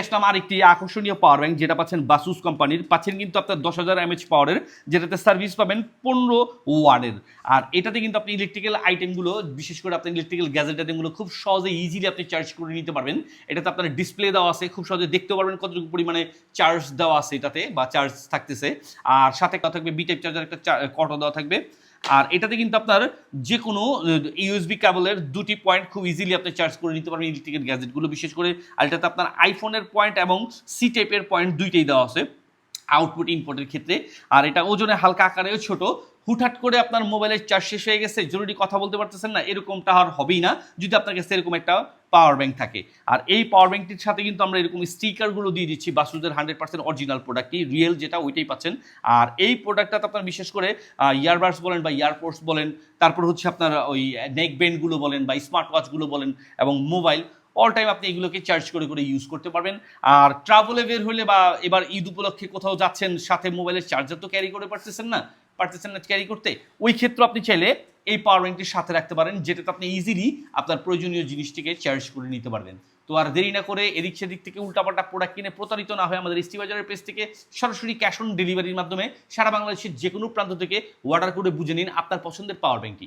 আসলাম আরেকটি আকর্ষণীয় power bank যেটা পাচ্ছেন বাসুস কোম্পানির, পাচ্ছেন কিন্তু আপনার 10,000 mAh পাওয়ারের, যেটাতে সার্ভিস পাবেন 15 ওয়াটের। আর এটাতে কিন্তু আপনি ইলেকট্রিক্যাল আইটেমগুলো, বিশেষ করে আপনার ইলেকট্রিক্যাল গ্যাজেট আইটেমগুলো খুব সহজে ইজিলি আপনি চার্জ করে নিতে পারবেন। এটাতে আপনার ডিসপ্লে দেওয়া আছে, খুব সহজে দেখতে পারবেন কতটুকু পরিমাণে চার্জ দেওয়া আছে এটাতে বা চার্জ থাকতেছে। আর সাথে কথা থাকবে বি টাইপ চার্জার একটা কর্ড দেওয়া থাকবে। আর এটাতে কিন্তু আপনার যে কোনো ইউএসবি কেবলের দুটি পয়েন্ট খুব ইজিলি আপনি চার্জ করে নিতে পারবেন ইলেকট্রিক্যাল গ্যাজেটগুলো, বিশেষ করে। আর এটাতে আপনার আইফোনের পয়েন্ট এবং সি টাইপের পয়েন্ট দুইটাই দেওয়া আছে আউটপুট ইনপুটের ক্ষেত্রে। আর এটা ওজনে হালকা আকারেও ছোট। হুটহাট করে আপনার মোবাইলের চার্জ শেষ হয়ে গেছে, জরুরি কথা বলতে পারতেছেন না, এরকমটা আর হবেই না যদি আপনার কাছে এরকম একটা পাওয়ার ব্যাংক থাকে। আর এই পাওয়ার ব্যাংকটির সাথে কিন্তু আমরা এরকম স্টিকারগুলো দিয়ে দিচ্ছি, বাসুদের 100% অরিজিনাল প্রোডাক্টই, রিয়েল যেটা ওইটাই পাচ্ছেন। আর এই প্রোডাক্টটাতে আপনার বিশেষ করে ইয়ারবাডস বলেন বা ইয়ারপোর্টস বলেন, তারপর হচ্ছে আপনার ওই নেক ব্যান্ডগুলো বলেন বা স্মার্ট ওয়াচগুলো বলেন এবং মোবাইল, অল টাইম আপনি এগুলোকে চার্জ করে করে ইউজ করতে পারবেন। আর ট্রাভেলে বের হলে বা এবার ঈদ উপলক্ষে কোথাও যাচ্ছেন, সাথে মোবাইলের চার্জার তো ক্যারি করে পারতেছেন না ক্যারি করতে, ওই ক্ষেত্রে আপনি চাইলে এই পাওয়ার ব্যাংকটির সাথে রাখতে পারেন, যেটাতে আপনি ইজিলি আপনার প্রয়োজনীয় জিনিসটিকে চার্জ করে নিতে পারবেন। তো আর দেরি না করে এদিক সেদিক থেকে উল্টাপাল্টা প্রোডাক্ট কিনে প্রতারিত না হয়, আমাদের ইস্টি বাজারের পেজ থেকে সরাসরি ক্যাশ অন ডেলিভারির মাধ্যমে সারা বাংলাদেশের যে কোনো প্রান্ত থেকে অর্ডার করে বুঝে নিন আপনার পছন্দের পাওয়ার ব্যাংকটি।